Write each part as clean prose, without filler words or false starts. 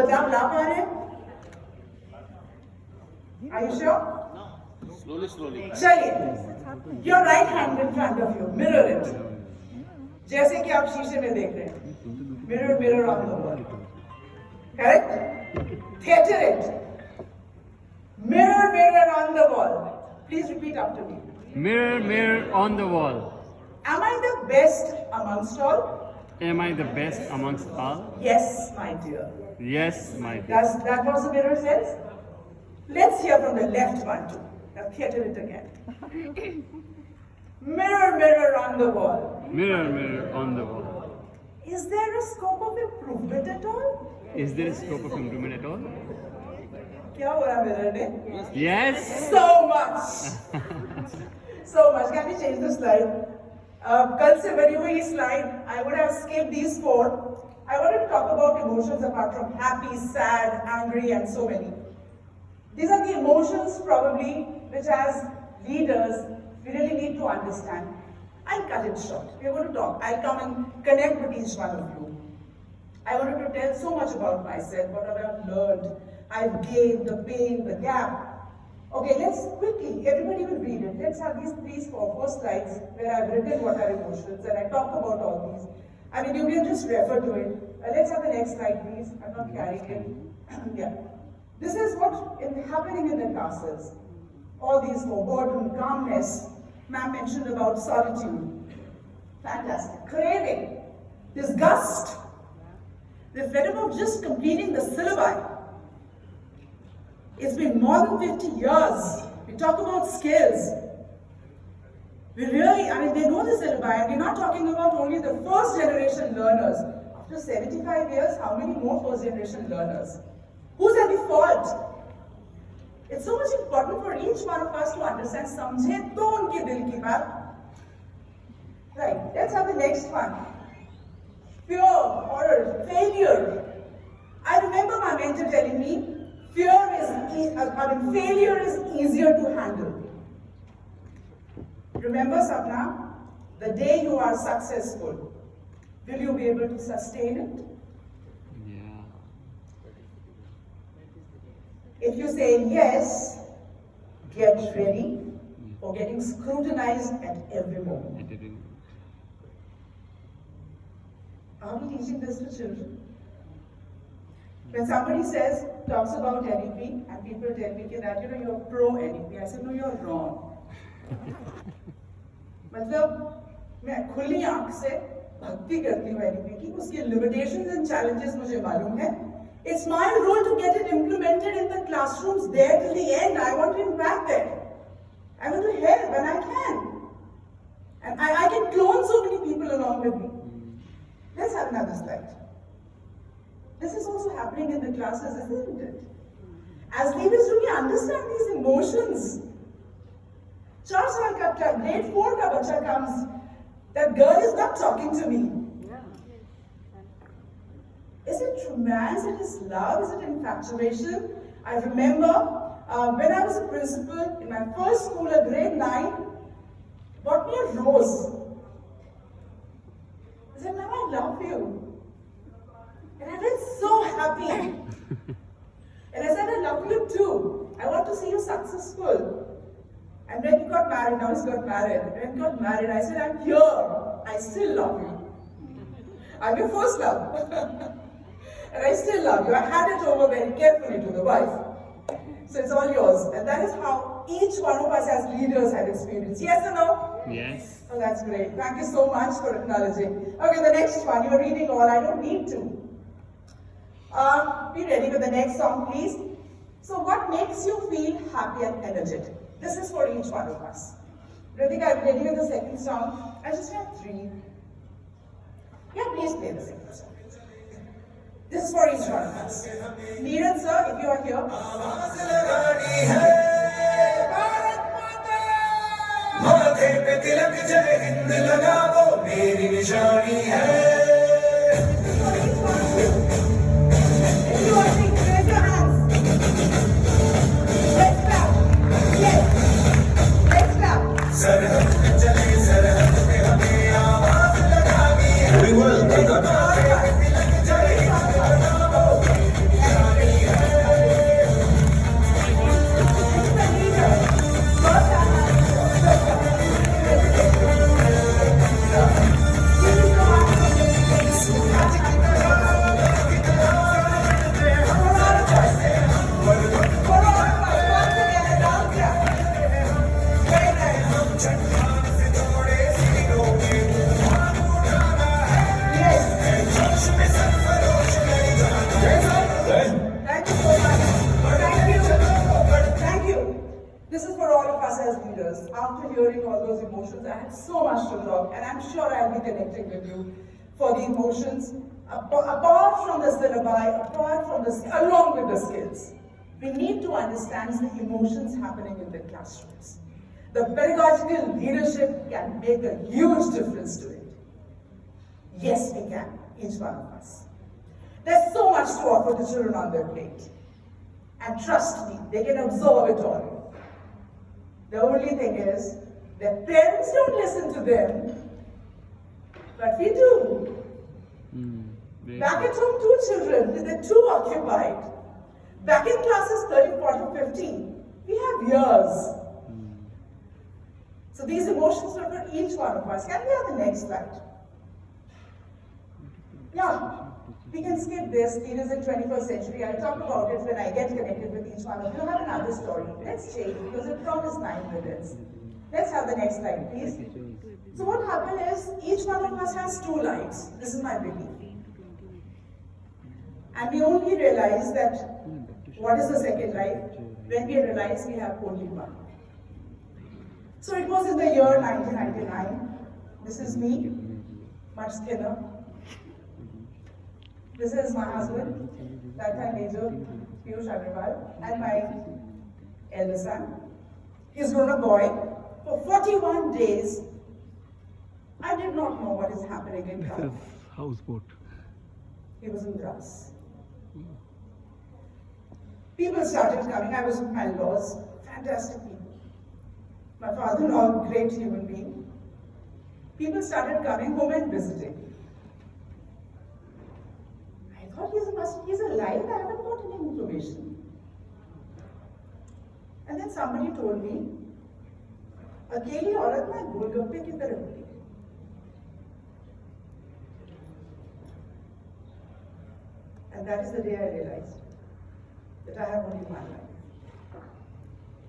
बदलाव ला पा रहे हैं? Are you sure? Slowly. चलिए, your right hand in front of you, mirror it. जैसे कि आप शीशे में देख रहे हैं. Mirror on the wall. Correct? Theater it. Mirror on the wall. Please repeat after me. Mirror on the wall. Am I the best amongst all? Am I the best amongst all? Yes, my dear. Yes, my dear. That what the mirror says? Let's hear from the left one too. Now theater it again. Mirror on the wall. Mirror on the wall. Is there a scope of improvement at all? Is there a scope of improvement at all? क्या हो रहा mirror ने? Yes. So much. So much. Can we change the slide? कल से बनी हुई slide. I would have skipped these 4. I wanted to talk about emotions apart from happy, sad, angry, and so many. These are the emotions probably which as leaders we really need to understand. I'll cut it short. We're going to talk. I'll come and connect with each one of you. I wanted to tell so much about myself, what I've learned, I've gained, the pain, the gap. Okay, let's quickly, everybody will read it. Let's have these four slides where I've written what are emotions and I talk about all these. I mean, you can just refer to it. Let's have the next slide, please. I'm not carrying it. Yeah. This is what is happening in the classes. All these four, boredom, calmness. Ma'am mentioned about solitude. Fantastic. Craving, disgust. We're fed up of just completing the syllabi. It's been more than 50 years. We talk about skills. We really, I mean, they know the syllabi, and we're not talking about only the first generation learners. After 75 years, how many more first generation learners? Who's at the fault? It's so much important for each one of us to understand, समझे तो उनके दिल की बात. Right, let's have the next one. Fear, horror, failure. I remember my mentor telling me, failure is easier to handle. Remember, Sapna, the day you are successful, will you be able to sustain it? Yeah. If you say yes, get ready for getting scrutinized at every moment. Are we teaching this to children? When somebody talks about NEP, and people tell me that, you're pro NEP, I said, no, you're wrong. मतलब मैं खुली आंख से भक्ति करती हूँ NEP की, उसके limitations and challenges मुझे मालूम है. It's my role to get it implemented in the classrooms there till the end. I want to impact it. I want to help when I can. And I can clone so many people along with me. Let's have another slide. This is also happening in the classes, isn't it? As leaders, do we understand these emotions? 4 साल का grade 4 का बच्चा comes, that girl is not talking to me. Is it romance? Is it love? Is it infatuation? I remember when I was a principal in my first school at grade 9, bought me a rose. I said, Ma'am, I love you. And I felt so happy. And I said, I love you too. I want to see you successful. And then he got married, now he's got married. When he got married, I said, I'm here. I still love you. I'm your first love. And I still love you. I hand it over very carefully to the wife. So it's all yours. And that is how each one of us as leaders have experienced. Yes or no? Yes. Oh, that's great. Thank you so much for acknowledging. Okay, the next one. You're reading all. I don't need to. Be ready with the next song, please. So what makes you feel happy and energetic? This is for each one of us. Ritika, I'm ready with the second song. I just have 3. Yeah, please play the second song. This is for each one of us. Neeraj sir, if you are here. after hearing all those emotions, I had so much to talk, and I'm sure I'll be connecting with you for the emotions, apart from the syllabi, along with the skills. We need to understand the emotions happening in the classrooms. The pedagogical leadership can make a huge difference to it. Yes, we can, each one of us. There's so much to offer the children on their plate. And trust me, they can absorb it all. The only thing is, their parents don't listen to them, but we do. Back at home, 2 children, they're too occupied. Back in classes 30, 40, 50, we have years. So these emotions are for each one of us. Can we have the next slide? Yeah, we can skip this. It is in 21st century. I'll talk about it when I get connected with each one of you. I have another story. Let's change because it promised 9 minutes. Let's have the next slide, please. So what happened is each one of us has 2 lives. This is my belief. And we only realize that what is the second life when we realize we have only one. So it was in the year 1999. This is me, much thinner. This is my husband, that time Major Piyush Agrawal, and my elder son. He's grown a boy. For 41 days, I did not know what is happening in Kala. Houseboat. He was in grass. People started coming. I was with my in-laws, fantastic people. My father-in-law, great human being. People started coming home and visiting. I thought he's alive. I haven't got any information. And then somebody told me, अकेली औरत ना गोलगप्पे की तरह होती है. And that is the day I realized that I have only one life.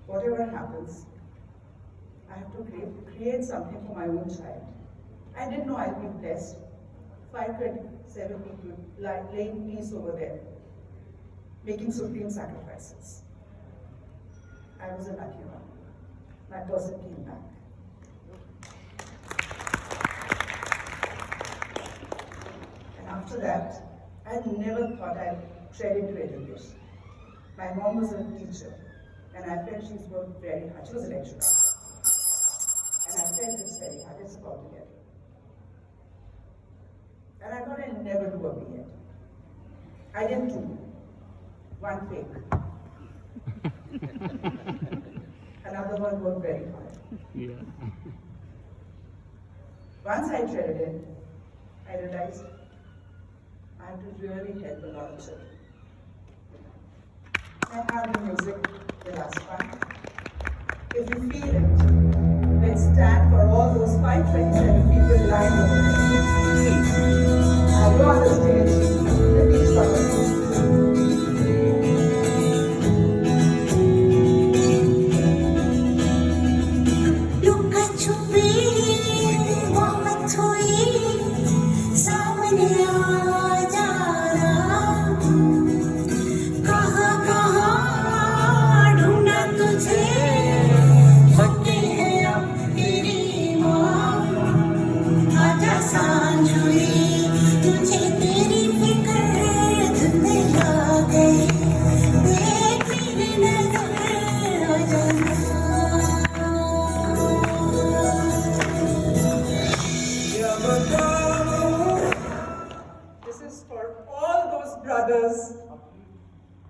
Whatever happens, I have to create something for my own child. I didn't know I'd be blessed. 527 people laying peace over there, making supreme sacrifices. I was a lucky one. My person came back. And after that, I never thought I'd tread into education. My mom was a teacher, and I felt she's worked very hard. She was a lecturer. And I felt it's very hard, it's about to get. And I thought I'd never do a B.Ed. I didn't do. One fake. Another one worked very hard. Yeah. Once I treaded in, I realized I have to really help a lot of children. I have the music, the last one. If you feel it, let's stand for all those 527 people lined up. I'll go on the stage with each one of you.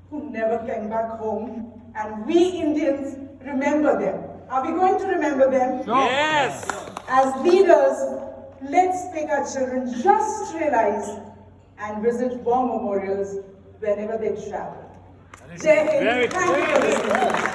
Who never came back home, and we Indians remember them. Are we going to remember them? Yes! As leaders, let's make our children just realize and visit war memorials whenever they travel. Jai Hind. Thank you for listening.